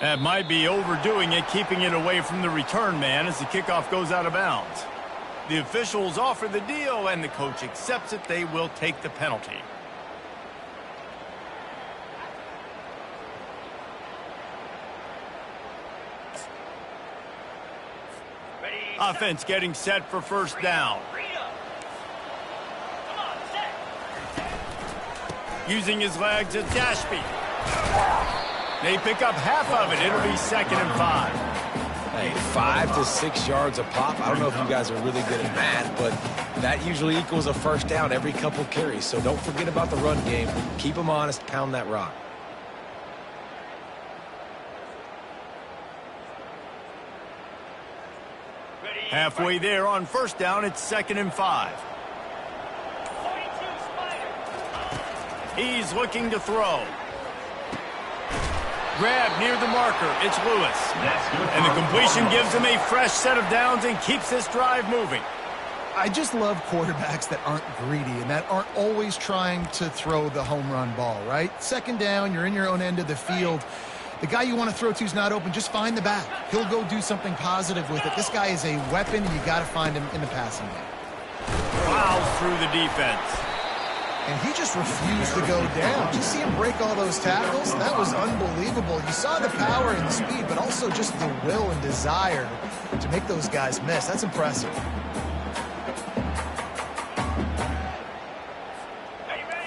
That might be overdoing it, keeping it away from the return man as the kickoff goes out of bounds. The officials offer the deal, and the coach accepts it. They will take the penalty. Offense getting set for first down. Using his legs, it's Ashby. They pick up half of it. It'll be 2nd and 5. Hey, 5 to 6 yards a pop. I don't know if you guys are really good at math, but that usually equals a first down every couple carries. So don't forget about the run game. Keep them honest. Pound that rock. Halfway there on first down, it's 2nd and 5. He's looking to throw. Grab near the marker. It's Lewis. And the completion gives him a fresh set of downs and keeps this drive moving. I just love quarterbacks that aren't greedy and that aren't always trying to throw the home run ball, right? 2nd down, you're in your own end of the field. The guy you want to throw to is not open. Just find the back. He'll go do something positive with it. This guy is a weapon, and you got to find him in the passing game. Plows through the defense. And he just refused to go down. Did you see him break all those tackles? That was unbelievable. You saw the power and the speed, but also just the will and desire to make those guys miss. That's impressive.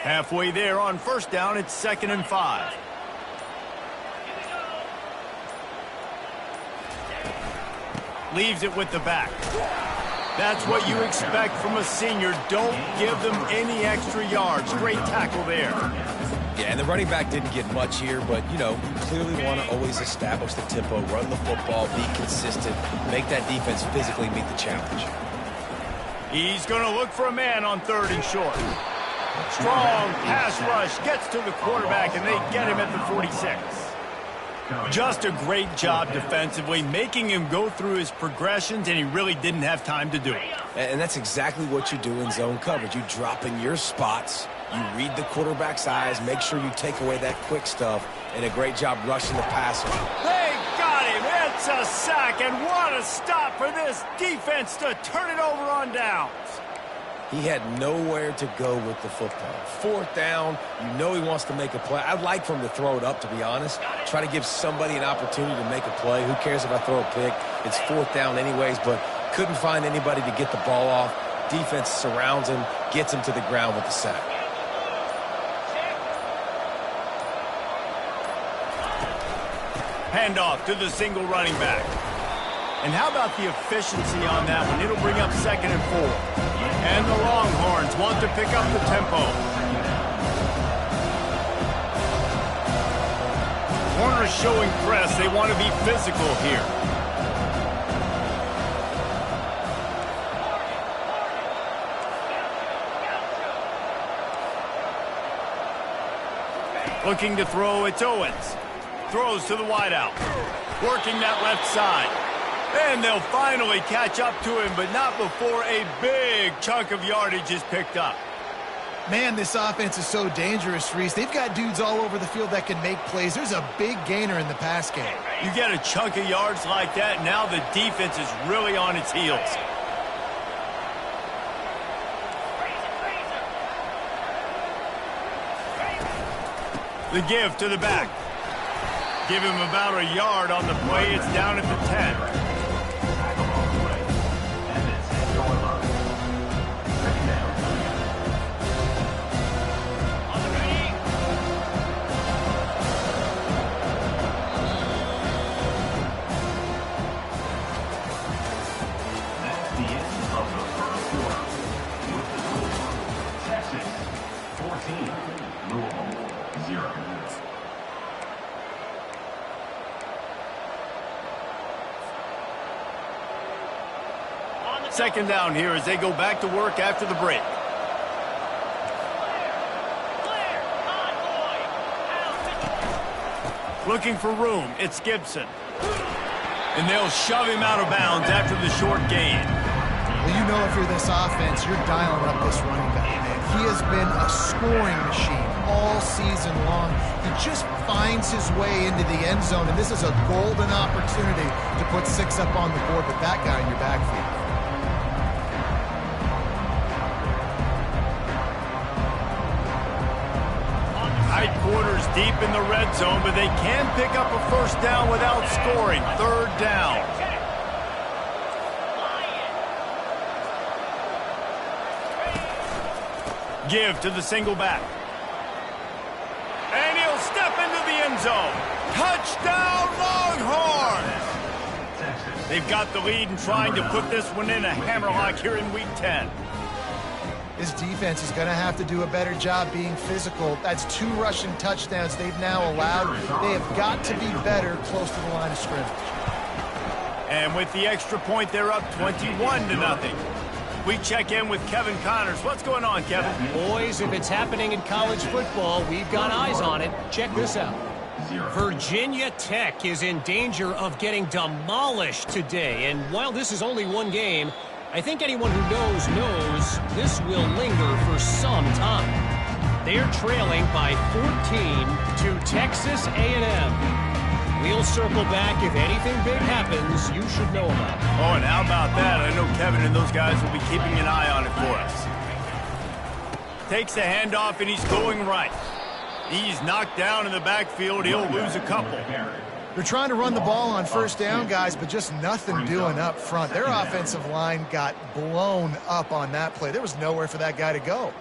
Halfway there on first down, it's 2nd and 5. Leaves it with the back. That's what you expect from a senior. Don't give them any extra yards. Great tackle there. Yeah, and the running back didn't get much here, but, you know, you clearly want to always establish the tempo, run the football, be consistent, make that defense physically meet the challenge. He's going to look for a man on 3rd and short. Strong pass rush gets to the quarterback, and they get him at the 46. Just a great job defensively, making him go through his progressions, and he really didn't have time to do it. And that's exactly what you do in zone coverage. You drop in your spots, you read the quarterback's eyes, make sure you take away that quick stuff, and a great job rushing the passer. They got him. It's a sack, and what a stop for this defense to turn it over on downs. He had nowhere to go with the football. 4th down, you know he wants to make a play. I'd like for him to throw it up, to be honest. Try to give somebody an opportunity to make a play. Who cares if I throw a pick? It's 4th down anyways, but couldn't find anybody to get the ball off. Defense surrounds him, gets him to the ground with the sack. Handoff to the single running back. And how about the efficiency on that one? It'll bring up 2nd and 4. And the Longhorns want to pick up the tempo. Corners showing press. They want to be physical here. Looking to throw, it's Owens. Throws to the wideout. Working that left side. And they'll finally catch up to him, but not before a big chunk of yardage is picked up. Man, this offense is so dangerous, Reese. They've got dudes all over the field that can make plays. There's a big gainer in the pass game. You get a chunk of yards like that, now the defense is really on its heels. The give to the back. Give him about a yard on the play. It's down at the 10. Second down here as they go back to work after the break. Looking for room, it's Gibson. And they'll shove him out of bounds after the short gain. Well, you know if you're this offense, you're dialing up this running back, man. He has been a scoring machine all season long. He just finds his way into the end zone, and this is a golden opportunity to put 6 up on the board with that guy in your backfield. Tight quarters deep in the red zone, but they can pick up a first down without scoring. 3rd down. Give to the single back. And he'll step into the end zone. Touchdown, Longhorns! They've got the lead and trying to put this one in a hammerlock here in Week 10. This defense is going to have to do a better job being physical. That's 2 rushing touchdowns they've now allowed. They have got to be better close to the line of scrimmage. And with the extra point, they're up 21-0. We check in with Kevin Connors. What's going on, Kevin? Boys, if it's happening in college football, we've got eyes on it. Check this out. Virginia Tech is in danger of getting demolished today. And while this is only one game, I think anyone who knows this will linger for some time. They're trailing by 14 to Texas A&M. We'll circle back. If anything big happens, you should know about it. Oh, and how about that? I know Kevin and those guys will be keeping an eye on it for us. Takes the handoff, and he's going right. He's knocked down in the backfield. He'll lose a couple. They're trying to run the ball on first down, guys, but just nothing doing up front. Their offensive line got blown up on that play. There was nowhere for that guy to go.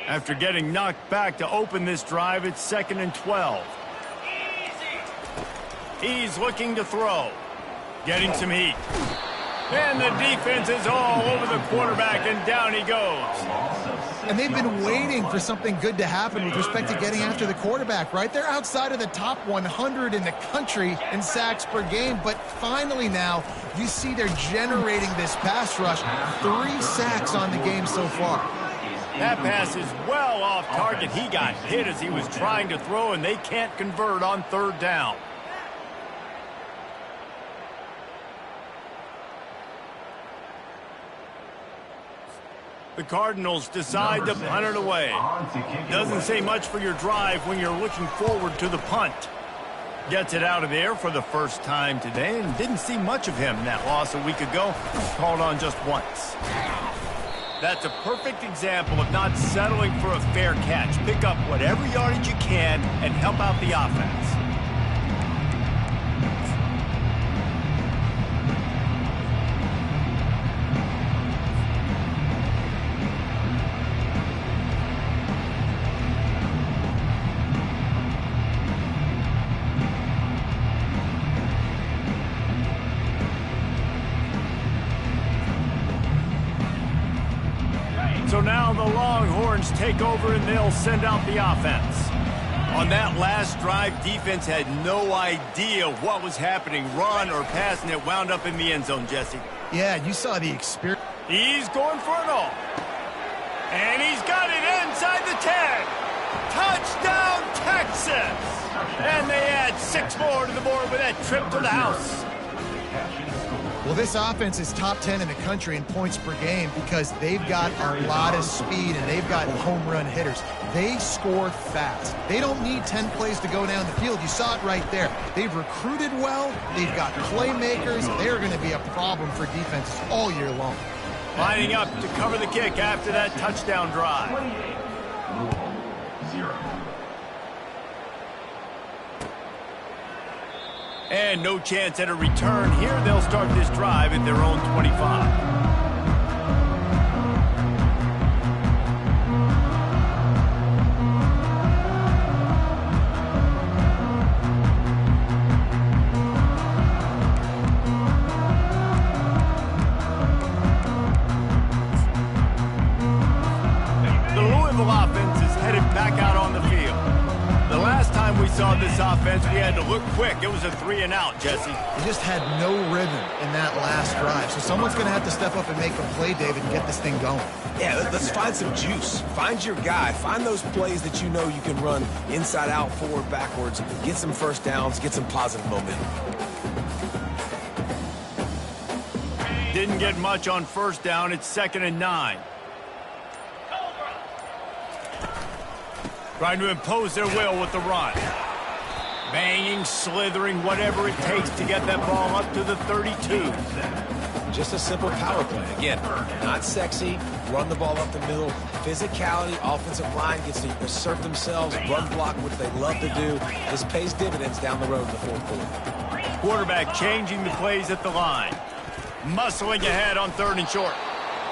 After getting knocked back to open this drive, it's 2nd and 12. He's looking to throw. Getting some heat. And the defense is all over the quarterback, and down he goes. And they've been waiting for something good to happen with respect to getting after the quarterback, right? They're outside of the top 100 in the country in sacks per game, but finally now you see they're generating this pass rush. 3 sacks on the game so far. That pass is well off target. He got hit as he was trying to throw, and they can't convert on 3rd down. The Cardinals decide to punt it away. Doesn't say much for your drive when you're looking forward to the punt. Gets it out of there for the first time today, and didn't see much of him in that loss a week ago. Called on just once. That's a perfect example of not settling for a fair catch. Pick up whatever yardage you can and help out the offense. So now the Longhorns take over and they'll send out the offense. On that last drive, defense had no idea what was happening, run or pass, and it wound up in the end zone, Jesse. Yeah, you saw the experience. He's going for it all. And he's got it inside the 10. Touchdown, Texas! And they add 6 more to the board with that trip to the house. Well, this offense is top 10 in the country in points per game because they've got a lot of speed and they've got home run hitters. They score fast. They don't need 10 plays to go down the field. You saw it right there. They've recruited well. They've got playmakers. They're going to be a problem for defenses all year long. Lining up to cover the kick after that touchdown drive. And no chance at a return here. They'll start this drive at their own 25. The Louisville offense is headed back out on the field. The last time we saw this offense, we had to look quick. It was a 3-and-out, Jesse. They just had no rhythm in that last drive. So someone's going to have to step up and make a play, David, and get this thing going. Yeah, let's find some juice. Find your guy. Find those plays that you know you can run inside out, forward, backwards. Get some first downs. Get some positive momentum. didn't get much on first down. It's 2nd and 9. Trying to impose their will with the run. Banging, slithering, whatever it takes to get that ball up to the 32. Just a simple power play. Again, not sexy. Run the ball up the middle. Physicality, offensive line gets to assert themselves, run block, which they love to do. This pays dividends down the road in the fourth quarter. Quarterback changing the plays at the line. Muscling ahead on 3rd and short.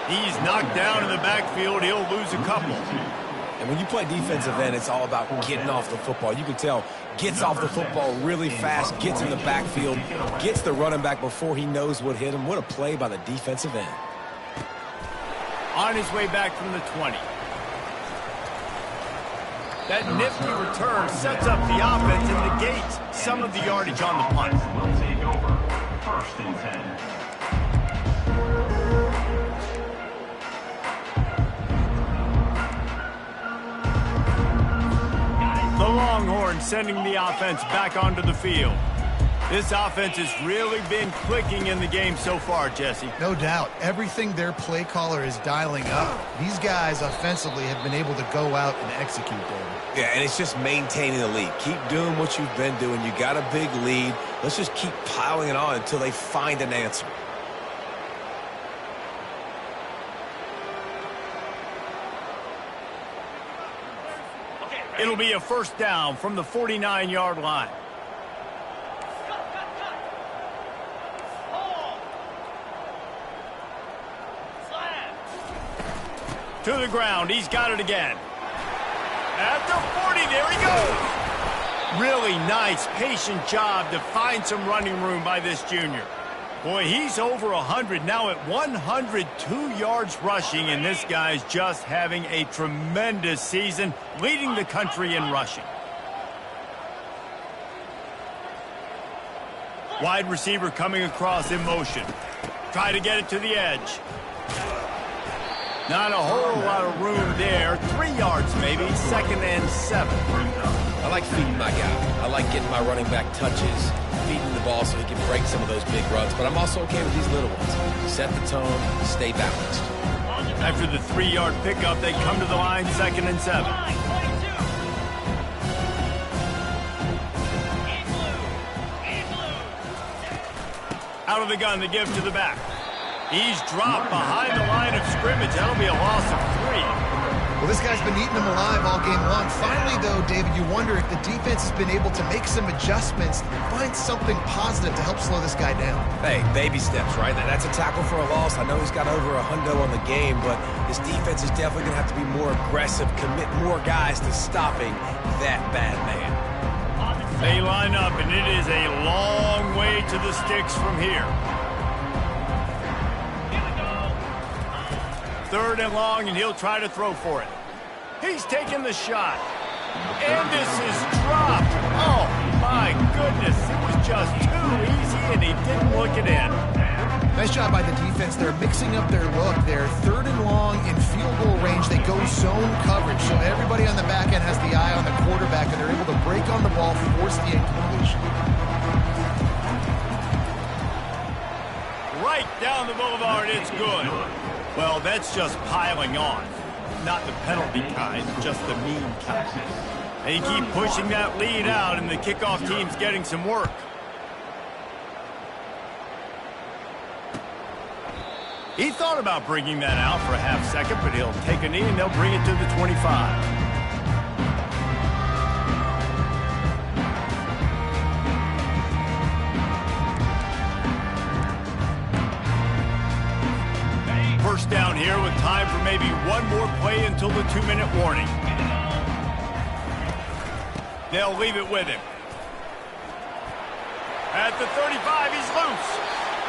He's knocked down in the backfield. He'll lose a couple. And when you play defensive end, it's all about getting off the football. You can tell, gets off the football really fast, gets in the backfield, gets the running back before he knows what hit him. What a play by the defensive end. On his way back from the 20. That nifty return sets up the offense and negates some of the yardage on the punt. Will take over 1st and 10. The Longhorns sending the offense back onto the field. This offense has really been clicking in the game so far, Jesse. No doubt. Everything their play caller is dialing up, these guys offensively have been able to go out and execute, David. Yeah, and it's just maintaining the lead. Keep doing what you've been doing. You got a big lead. Let's just keep piling it on until they find an answer. It'll be a 1st down from the 49-yard line. To the ground. He's got it again. At the 40, there he goes. Really nice, patient job to find some running room by this junior. Boy, he's over 100 now at 102 yards rushing, and this guy's just having a tremendous season, leading the country in rushing. Wide receiver coming across in motion. Try to get it to the edge. Not a whole lot of room there. 3 yards maybe, 2nd and 7. I like feeding my guy. I like getting my running back touches, feeding the ball so he can break some of those big runs. But I'm also okay with these little ones. Set the tone, stay balanced. After the 3-yard pickup, they come to the line, 2nd and 7. Out of the gun, the give to the back. He's dropped behind the line of scrimmage. That'll be a loss of 3. Well, this guy's been eating them alive all game long. Finally, though, David, you wonder if the defense has been able to make some adjustments, find something positive to help slow this guy down. Hey, baby steps, right? That's a tackle for a loss. I know he's got over a hundo on the game, but his defense is definitely going to have to be more aggressive, commit more guys to stopping that bad man. They line up, and it is a long way to the sticks from here. 3rd and long, and he'll try to throw for it. He's taking the shot. And this is dropped. Oh, my goodness. It was just too easy, and he didn't look it in. Nice job by the defense. They're mixing up their look. They're 3rd and long in field goal range. They go zone coverage, so everybody on the back end has the eye on the quarterback, and they're able to break on the ball, force the incompletion. Right down the boulevard, it's good. Well, that's just piling on. Not the penalty kind, just the mean kind. They keep pushing that lead out, and the kickoff team's getting some work. He thought about bringing that out for a half second, but he'll take a knee, and they'll bring it to the 25. First down here with time for maybe one more play until the 2-minute warning. They'll leave it with him. At the 35, he's loose.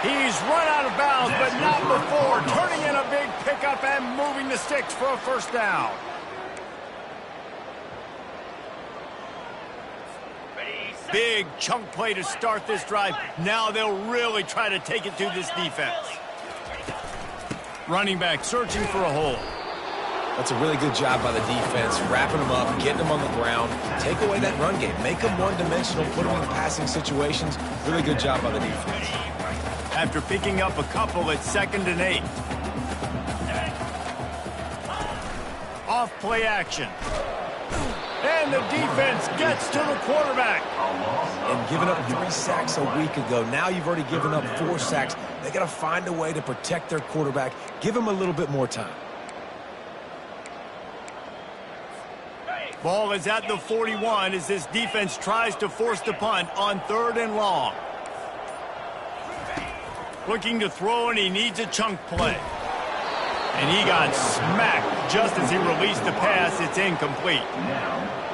He's run out of bounds, but not before turning in a big pickup and moving the sticks for a 1st down. Big chunk play to start this drive. Now they'll really try to take it to this defense. Running back searching for a hole. That's a really good job by the defense, wrapping them up, getting them on the ground, take away that run game, make them one-dimensional, put them in passing situations. Really good job by the defense. after picking up a couple at 2nd and 8. Off play action. And the defense gets to the quarterback. And giving up 3 sacks a week ago, now you've already given up 4 sacks. They got to find a way to protect their quarterback. Give him a little bit more time. Ball is at the 41 as this defense tries to force the punt on 3rd and long. Looking to throw, and he needs a chunk play. And he got smacked just as he released the pass. It's incomplete.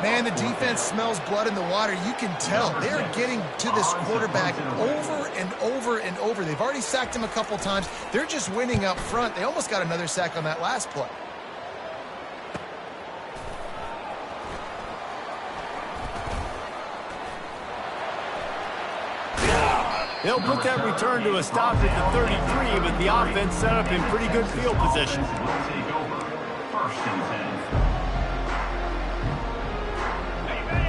Man, the defense smells blood in the water. You can tell. They're getting to this quarterback over and over and over. They've already sacked him a couple times. They're just winning up front. They almost got another sack on that last play. They'll put that return to a stop at the 33, but the offense set up in pretty good field position. Will take over. 1st and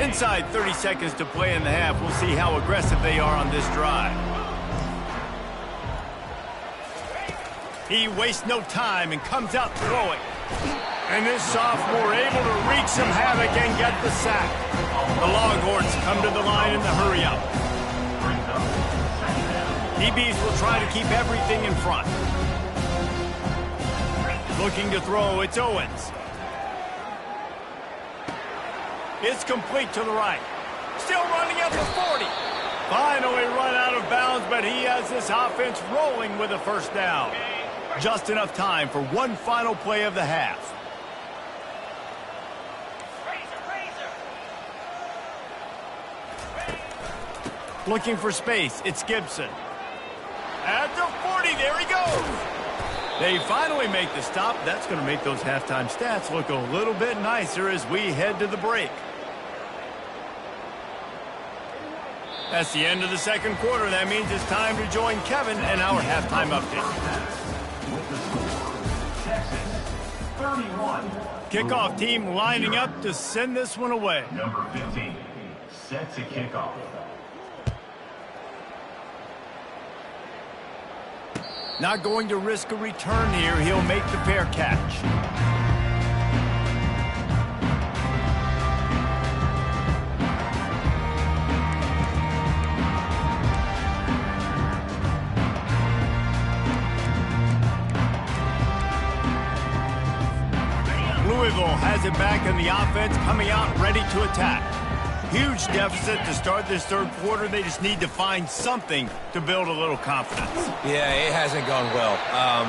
10. Inside 30 seconds to play in the half. We'll see how aggressive they are on this drive. He wastes no time and comes out throwing. And this sophomore able to wreak some havoc and get the sack. The Longhorns come to the line in the hurry-up. DBs will try to keep everything in front. Looking to throw, it's Owens. It's complete to the right. Still running at the 40. Finally run out of bounds, but he has this offense rolling with a 1st down. Just enough time for one final play of the half. Looking for space, it's Gibson. At the 40, there he goes. They finally make the stop. That's going to make those halftime stats look a little bit nicer as we head to the break. That's the end of the 2nd quarter. That means it's time to join Kevin and our halftime update. With the score, Texas 31. Kickoff team lining up to send this one away. Number 15, set to kick off. Not going to risk a return here. He'll make the fair catch. Louisville has it back in the offense, coming out ready to attack. Huge deficit to start this 3rd quarter. They just need to find something to build a little confidence. Yeah, it hasn't gone well.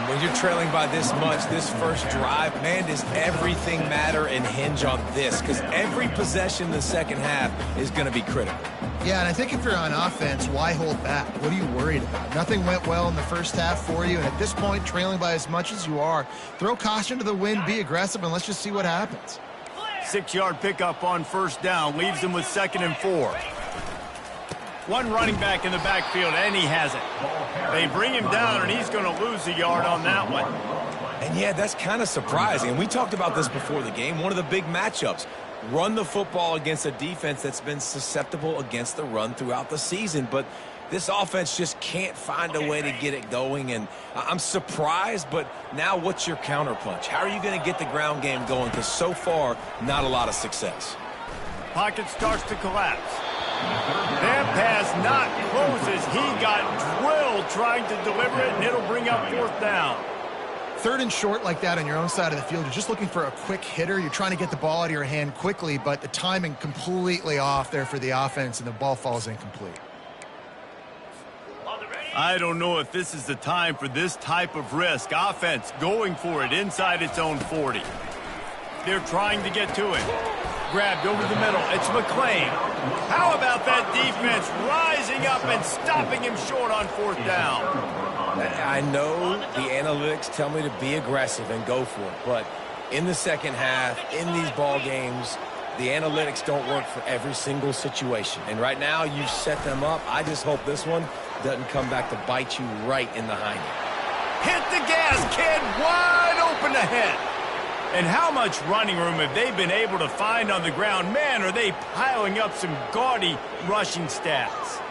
When you're trailing by this much, this first drive, man, does everything matter and hinge on this? Because every possession in the 2nd half is going to be critical. Yeah, and I think if you're on offense, why hold back? What are you worried about? Nothing went well in the 1st half for you, and at this point, trailing by as much as you are, throw caution to the wind, be aggressive, and let's just see what happens. 6-yard pickup on 1st down, leaves them with 2nd and 4. One running back in the backfield, and he has it. They bring him down, and he's going to lose a yard on that one. And yeah, that's kind of surprising. And we talked about this before the game. One of the big matchups. Run the football against a defense that's been susceptible against the run throughout the season. But this offense just can't find a way to get it going. And I'm surprised, but now what's your counterpunch? How are you going to get the ground game going? Because so far, not a lot of success. Pocket starts to collapse. That pass not closes. He got drilled trying to deliver it, and it'll bring up 4th down. 3rd and short like that on your own side of the field, you're just looking for a quick hitter. You're trying to get the ball out of your hand quickly, but the timing completely off there for the offense, and the ball falls incomplete. I don't know if this is the time for this type of risk. Offense going for it inside its own 40. They're trying to get to it. Grabbed over the middle. It's McClain. How about that defense rising up and stopping him short on 4th down? I know the analytics tell me to be aggressive and go for it, but in the 2nd half, in these ball games, the analytics don't work for every single situation. And right now, you've set them up. I just hope this one doesn't come back to bite you right in the hind end. Hit the gas, kid. Wide open ahead. And how much running room have they been able to find on the ground? Man, are they piling up some gaudy rushing stats.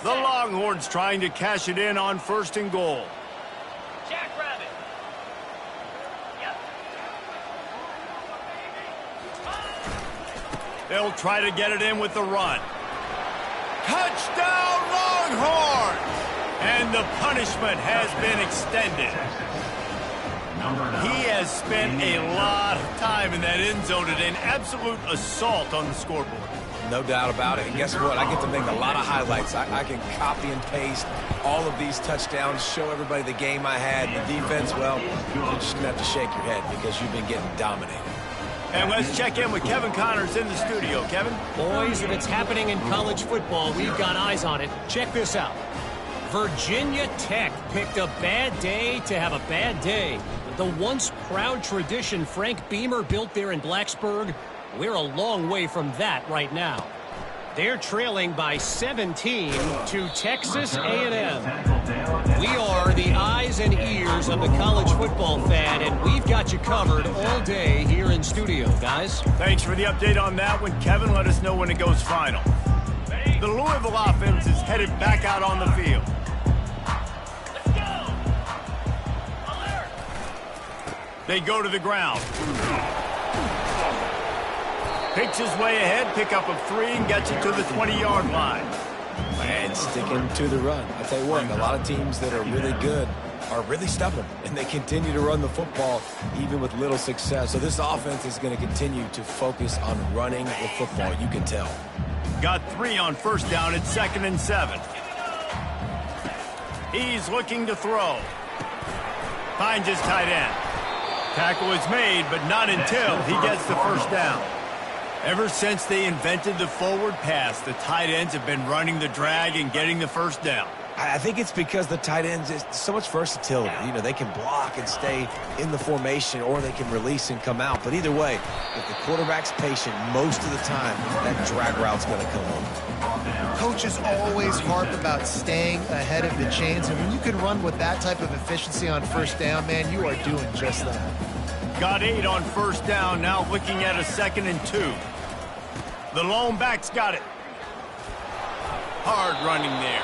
The Longhorns trying to cash it in on 1st and goal. Jackrabbit. They'll try to get it in with the run. Touchdown, Longhorns! And the punishment has been extended. He has spent a lot of time in that end zone today, an absolute assault on the scoreboard. No doubt about it. And guess what? I get to make a lot of highlights. I can copy and paste all of these touchdowns, show everybody the game I had. The defense, well, you're just going to have to shake your head because you've been getting dominated. And let's check in with Kevin Connors in the studio. Kevin? Boys, if it's happening in college football, we've got eyes on it. Check this out. Virginia Tech picked a bad day to have a bad day. The once proud tradition Frank Beamer built there in Blacksburg, we're a long way from that right now. They're trailing by 17 to Texas A&M. We are the eyes and ears of the college football fan, and we've got you covered all day here in studio, guys. Thanks for the update on that one, Kevin. Let us know when it goes final. The Louisville offense is headed back out on the field. They go to the ground. Picks his way ahead, pick up of 3, and gets it to the 20-yard line. And sticking to the run. I tell you what, a lot of teams that are really good are really stubborn, and they continue to run the football even with little success. So this offense is going to continue to focus on running the football, you can tell. Got 3 on 1st down at 2nd and 7. He's looking to throw. Finds his tight end. Tackle is made, but not until he gets the 1st down. Ever since they invented the forward pass, the tight ends have been running the drag and getting the 1st down. I think it's because the tight ends is so much versatility. You know, they can block and stay in the formation, or they can release and come out. But either way, if the quarterback's patient, most of the time, that drag route's going to come over. Coaches always harp about staying ahead of the chains, and when you can run with that type of efficiency on 1st down, man, you are doing just that. Got 8 on 1st down, now looking at a 2nd and 2. The lone back's got it. Hard running there.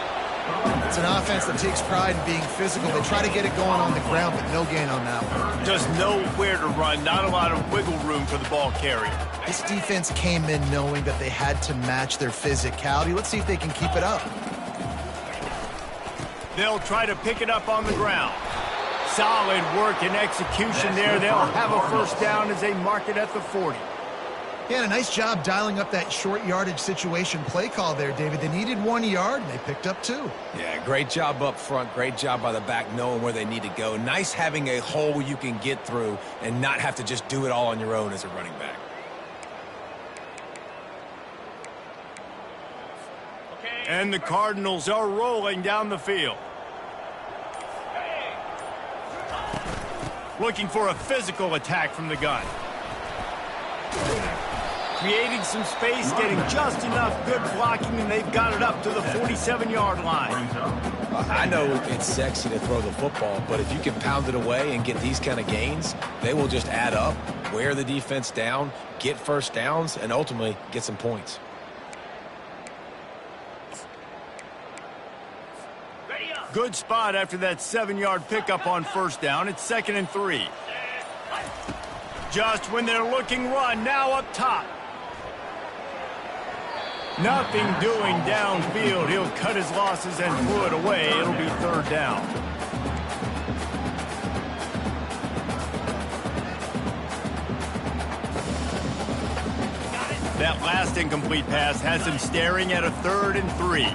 It's an offense that takes pride in being physical. They try to get it going on the ground, but no gain on that one. Just nowhere to run, not a lot of wiggle room for the ball carrier. This defense came in knowing that they had to match their physicality. Let's see if they can keep it up. They'll try to pick it up on the ground. Solid work and execution there. They'll have a 1st down as they mark it at the 40. Yeah, a nice job dialing up that short yardage situation play call there, David. They needed 1 yard, and they picked up 2. Yeah, great job up front. Great job by the back knowing where they need to go. Nice having a hole you can get through and not have to just do it all on your own as a running back. And the Cardinals are rolling down the field. Looking for a physical attack from the gun. Creating some space, getting just enough good blocking, and they've got it up to the 47-yard line. I know it's sexy to throw the football, but if you can pound it away and get these kind of gains, they will just add up, wear the defense down, get 1st downs, and ultimately get some points. Good spot after that 7-yard pickup on 1st down. It's 2nd and 3. Just when they're looking run, now up top. Nothing doing downfield. He'll cut his losses and throw it away. It'll be 3rd down. That last incomplete pass has him staring at a 3rd and 3.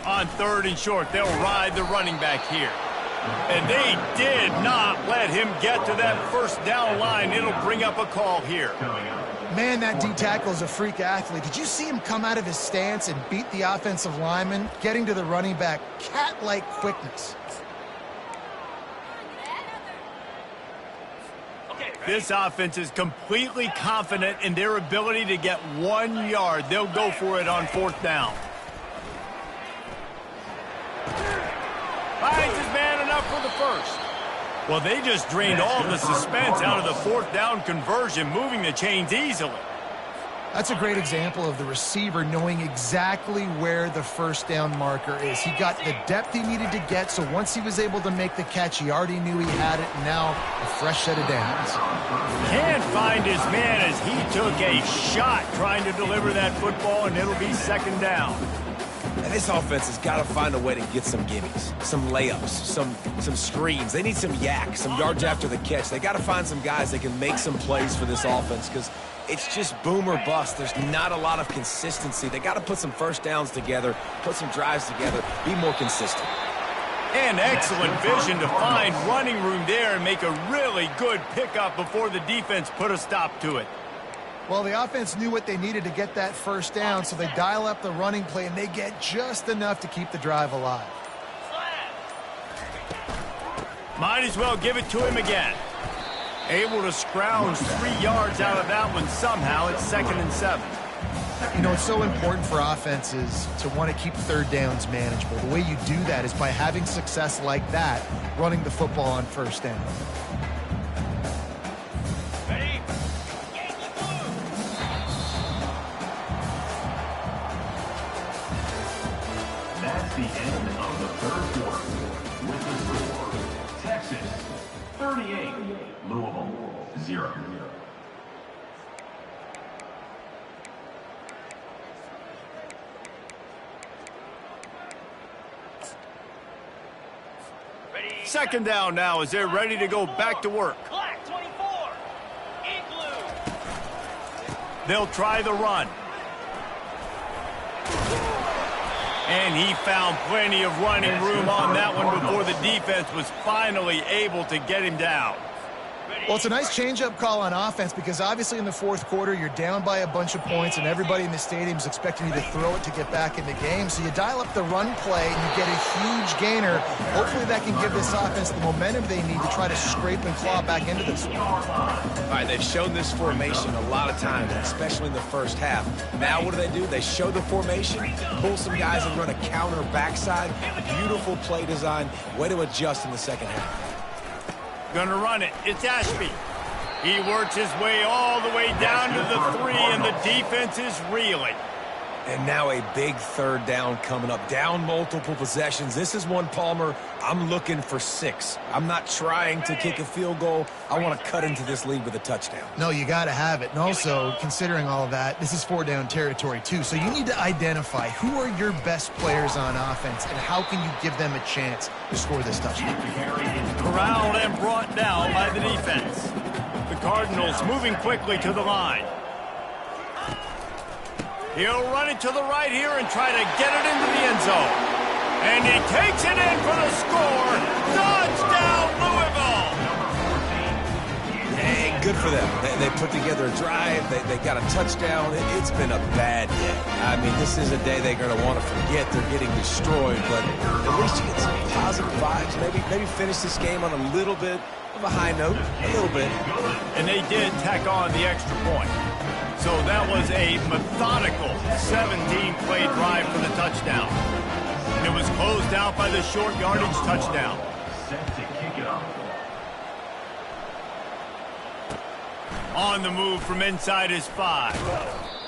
On 3rd and short, they'll ride the running back here. And they did not let him get to that 1st down line. It'll bring up a call here. Man, that D-tackle is a freak athlete. Did you see him come out of his stance and beat the offensive lineman, getting to the running back? Cat-like quickness. This offense is completely confident in their ability to get 1 yard. They'll go for it on 4th down. Finds his man enough for the 1st. Well, they just drained all the suspense out of the 4th down conversion, moving the chains easily. That's a great example of the receiver knowing exactly where the first down marker is. He got the depth he needed to get, so once he was able to make the catch, he already knew he had it, and now a fresh set of downs. Can't find his man as he took a shot trying to deliver that football, and it'll be second down. And this offense has got to find a way to get some gimmies, some layups, some screens. They need some yak, some yards after the catch. They got to find some guys that can make some plays for this offense because it's just boom or bust. There's not a lot of consistency. They got to put some first downs together, put some drives together, be more consistent. And excellent vision to find running room there and make a really good pickup before the defense put a stop to it. Well, the offense knew what they needed to get that first down, so they dial up the running play, and they get just enough to keep the drive alive. Might as well give it to him again. Able to scrounge 3 yards out of that one somehow. It's 2nd and 7. You know, it's so important for offenses to want to keep third downs manageable. The way you do that is by having success like that, running the football on first down. That's the end of the third quarter. With the score, Texas 38, Louisville 0. Second down now as they're ready to go back to work. They'll try the run. And he found plenty of running room on that one before the defense was finally able to get him down. Well, it's a nice change-up call on offense because obviously in the fourth quarter you're down by a bunch of points and everybody in the stadium is expecting you to throw it to get back in the game. So you dial up the run play and you get a huge gainer. Hopefully that can give this offense the momentum they need to try to scrape and claw back into this one. All right, they've shown this formation a lot of times, especially in the first half. Now what do? They show the formation, pull some guys and run a counter backside. Beautiful play design. Way to adjust in the second half. Gonna run it. It's Ashby. He works his way all the way down to the 3, and the defense is reeling. And now a big third down coming up. Down multiple possessions. This is one, Palmer, I'm looking for 6. I'm not trying to kick a field goal. I want to cut into this lead with a touchdown. No, you got to have it. And also, considering all of that, this is 4-down territory too. So you need to identify who are your best players on offense and how can you give them a chance to score this touchdown. Corralled and brought down by the defense. The Cardinals moving quickly to the line. He'll run it to the right here and try to get it into the end zone. And he takes it in for the score. Touchdown, Louisville! Hey, good for them. They put together a drive. They got a touchdown. It's been a bad day. I mean, this is a day they're going to want to forget. They're getting destroyed, but at least you get some positive vibes. Maybe finish this game on a little bit of a high note, a little bit. And they did tack on the extra point. So that was a methodical 17-play drive for the touchdown. And it was closed out by the short yardage touchdown. Set to kick it off. On the move from inside his 5.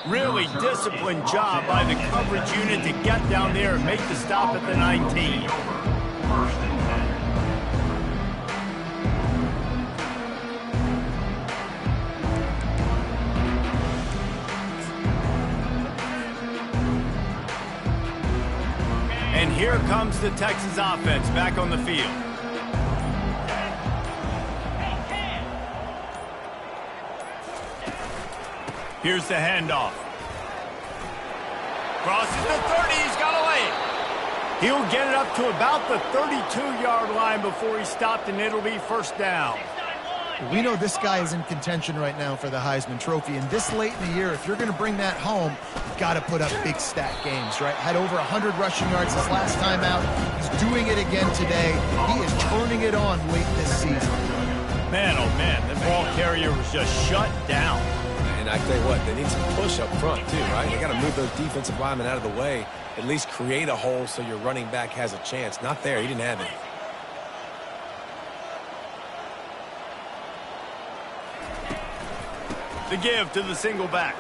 Really disciplined job by the coverage unit to get down there and make the stop at the 19. First and 10. And here comes the Texas offense back on the field. Here's the handoff. Crosses the 30. He's got to lay it. He'll get it up to about the 32-yard line before he's stopped, and it'll be first down. We know this guy is in contention right now for the Heisman Trophy, and this late in the year, if you're going to bring that home, you've got to put up big stat games, right? Had over 100 rushing yards his last time out. He's doing it again today. He is turning it on late this season. Man, oh man, the ball carrier was just shut down. And I tell you what, they need some push up front too, right? They got to move those defensive linemen out of the way, at least create a hole so your running back has a chance. Not there. He didn't have it. The give to the single back.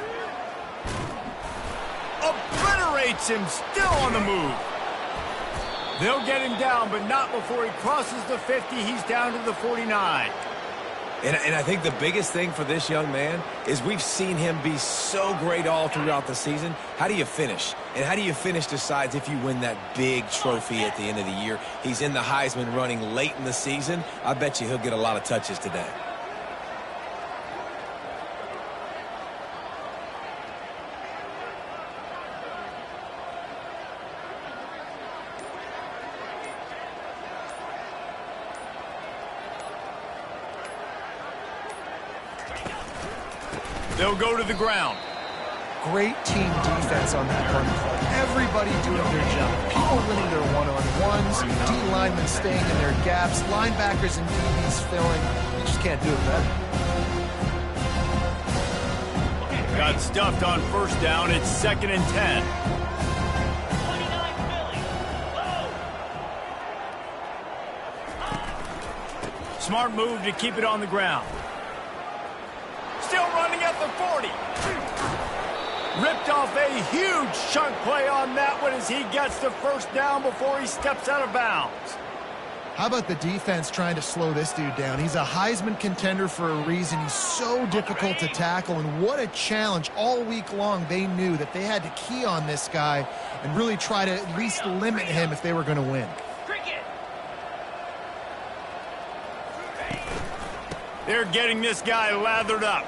Obliterates him, still on the move. They'll get him down, but not before he crosses the 50. He's down to the 49. And I think the biggest thing for this young man is we've seen him be so great all throughout the season. How do you finish? And how do you finish decides if you win that big trophy at the end of the year. He's in the Heisman running late in the season. I bet you he'll get a lot of touches today. They'll go to the ground. Great team defense on that run play. Everybody doing their job. People winning their one-on-ones, D linemen staying in their gaps, linebackers and DBs filling. You just can't do it better. Got stuffed on first down. It's 2nd and 10. Smart move to keep it on the ground. Still running at the 40. Ripped off a huge chunk play on that one as he gets the first down before he steps out of bounds. How about the defense trying to slow this dude down? He's a Heisman contender for a reason. He's so difficult to tackle, and what a challenge. All week long, they knew that they had to key on this guy and really try to at least limit him if they were going to win. They're getting this guy lathered up.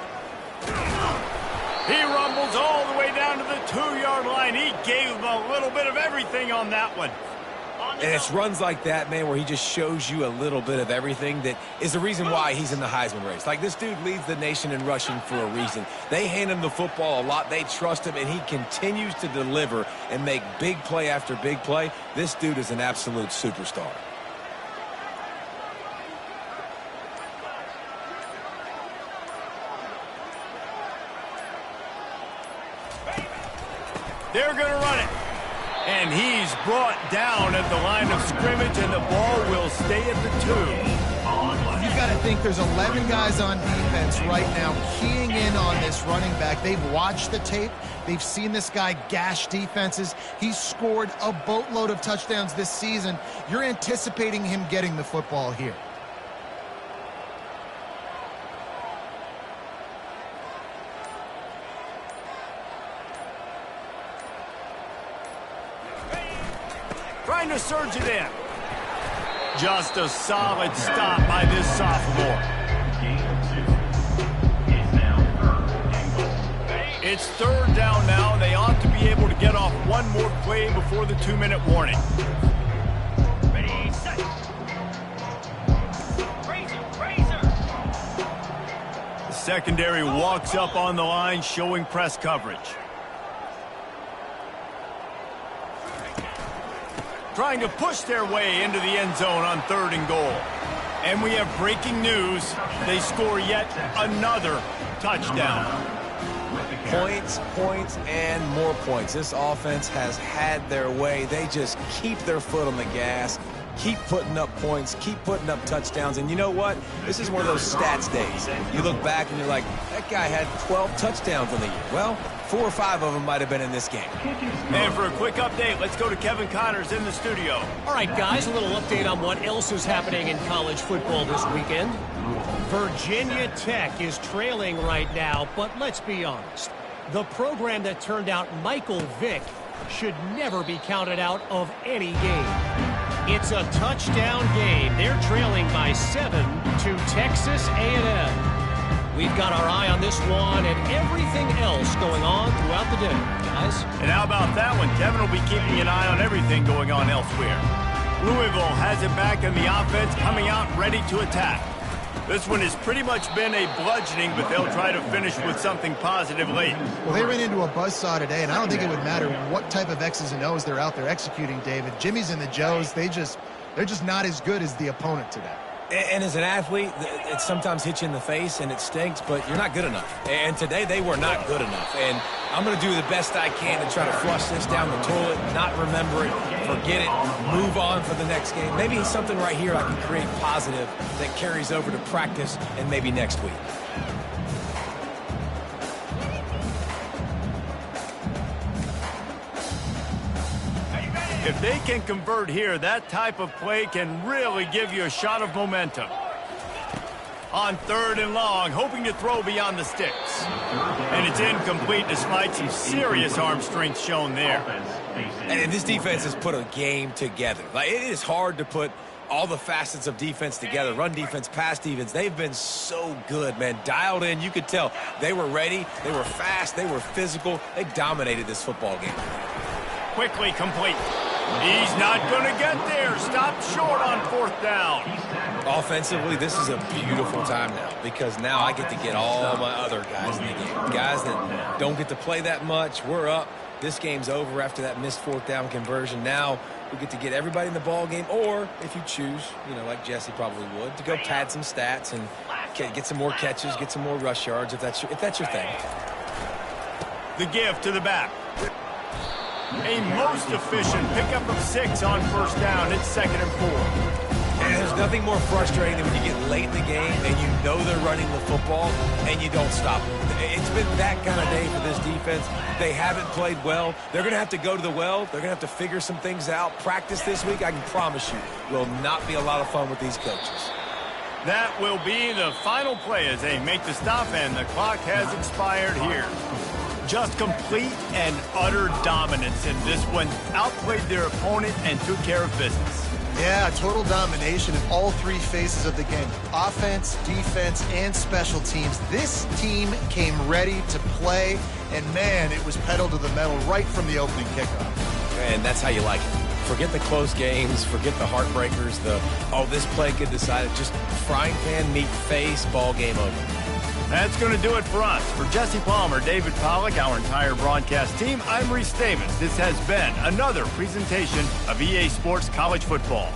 He rumbles all the way down to the 2-yard line. He gave him a little bit of everything on that one. And it's runs like that, man, where he just shows you a little bit of everything that is the reason why he's in the Heisman race. Like, this dude leads the nation in rushing for a reason. They hand him the football a lot. They trust him, and he continues to deliver and make big play after big play. This dude is an absolute superstar. They're going to run it. And he's brought down at the line of scrimmage, and the ball will stay at the 2. You've got to think there's 11 guys on defense right now keying in on this running back. They've watched the tape. They've seen this guy gash defenses. He's scored a boatload of touchdowns this season. You're anticipating him getting the football here. Trying to surge it in. Just a solid stop by this sophomore. It's 3rd down now. They ought to be able to get off one more play before the 2-minute warning. Ready, set. Razor. The secondary walks up on the line, showing press coverage. Trying to push their way into the end zone on 3rd and goal. And we have breaking news. They score yet another touchdown. Points, and more points. This offense has had their way. They just keep their foot on the gas, keep putting up points, keep putting up touchdowns. And you know what? This is one of those stats days. You look back and you're like, that guy had 12 touchdowns on the year. Well, 4 or 5 of them might have been in this game. And for a quick update, let's go to Kevin Connors in the studio. All right, guys, a little update on what else is happening in college football this weekend. Virginia Tech is trailing right now, but let's be honest. The program that turned out Michael Vick should never be counted out of any game. It's a touchdown game. They're trailing by 7 to Texas A&M. We've got our eye on this one and everything else going on throughout the day, guys. And how about that one? Kevin will be keeping an eye on everything going on elsewhere. Louisville has it back in the offense, coming out ready to attack. This one has pretty much been a bludgeoning, but they'll try to finish with something positive late. Well, they ran into a buzzsaw today, and I don't think it would matter what type of X's and O's they're out there executing, David. Jimmy's and the Joes, they're just not as good as the opponent today. And as an athlete, it sometimes hits you in the face and it stinks, but you're not good enough. And today they were not good enough. And I'm going to do the best I can to try to flush this down the toilet, not remember it, forget it, move on for the next game. Maybe something right here I can create positive that carries over to practice and maybe next week. If they can convert here, that type of play can really give you a shot of momentum. On 3rd and long, hoping to throw beyond the sticks. And it's incomplete despite some serious arm strength shown there. And this defense has put a game together. Like, it is hard to put all the facets of defense together. Run defense, pass defense. They've been so good, man. Dialed in. You could tell they were ready. They were fast. They were physical. They dominated this football game. Quickly complete. He's not going to get there. Stopped short on 4th down. Offensively, this is a beautiful time now because now I get to get all my other guys in the game. Guys that don't get to play that much. We're up. This game's over after that missed 4th down conversion. Now we get to get everybody in the ball game, or if you choose, like Jesse probably would, to go pad some stats and get some more catches, get some more rush yards if that's your thing. The give to the back. A most efficient pickup of 6 on 1st down. It's 2nd and 4. And there's nothing more frustrating than when you get late in the game and you know they're running the football and you don't stop them. It's been that kind of day for this defense. They haven't played well. They're going to have to go to the well. They're going to have to figure some things out. Practice this week, I can promise you, will not be a lot of fun with these coaches. That will be the final play as they make the stop, and the clock has expired here. Just complete and utter dominance in this one. Outplayed their opponent and took care of business. Yeah, total domination in all 3 phases of the game. Offense, defense, and special teams. This team came ready to play, and man, it was pedal to the metal right from the opening kickoff. And that's how you like it. Forget the close games, forget the heartbreakers, this play could decide it. Just frying pan, meat face, ball game over. That's going to do it for us. For Jesse Palmer, David Pollack, our entire broadcast team, I'm Reese Davis. This has been another presentation of EA Sports College Football.